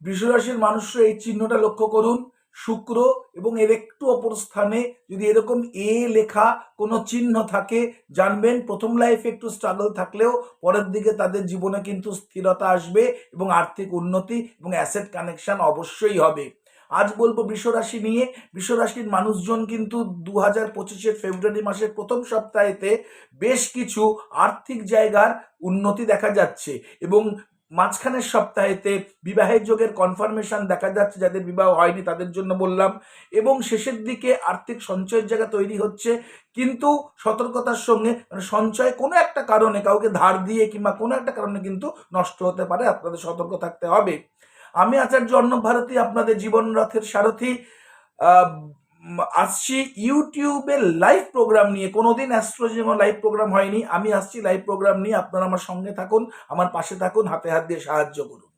বৃষরাশির মানুষরা এই চিহ্নটা লক্ষ্য করুন। শুক্র এবং এর একটু অপর স্থানে যদি এরকম এ লেখা কোনো চিহ্ন থাকে, জানবেন প্রথম লাইফে একটু স্ট্রাগল থাকলেও পরের দিকে তাদের জীবনে কিন্তু স্থিরতা আসবে এবং আর্থিক উন্নতি এবং অ্যাসেট কানেকশন অবশ্যই হবে। আজ বলবো বৃষরাশি নিয়ে। বৃষরাশির মানুষজন কিন্তু 2025-এর ফেব্রুয়ারি মাসের প্রথম সপ্তাহেতে বেশ কিছু আর্থিক জায়গার উন্নতি দেখা যাচ্ছে এবং মাঝখানের সপ্তাহেতে বিবাহের যোগের কনফার্মেশন দেখা যাচ্ছে, যাদের বিবাহ হয়নি তাদের জন্য বললাম। এবং শেষের দিকে আর্থিক সঞ্চয়ের জায়গা তৈরি হচ্ছে, কিন্তু সতর্কতার সঙ্গে, মানে সঞ্চয় কোনো একটা কারণে কাউকে ধার দিয়ে কিংবা কোনো একটা কারণে কিন্তু নষ্ট হতে পারে, আপনাদের সতর্ক থাকতে হবে। আমি আচার্য অর্ণব ভারতী, আপনাদের জীবন রথের সারথি। আসছি ইউটিউবে লাইভ প্রোগ্রাম নিয়ে। কোনোদিন অ্যাস্ট্রোলজি যেমন লাইভ প্রোগ্রাম হয়নি, আমি আসছি লাইভ প্রোগ্রাম নিয়ে। আপনারা আমার সঙ্গে থাকুন, আমার পাশে থাকুন, হাতে হাত দিয়ে সাহায্য করুন।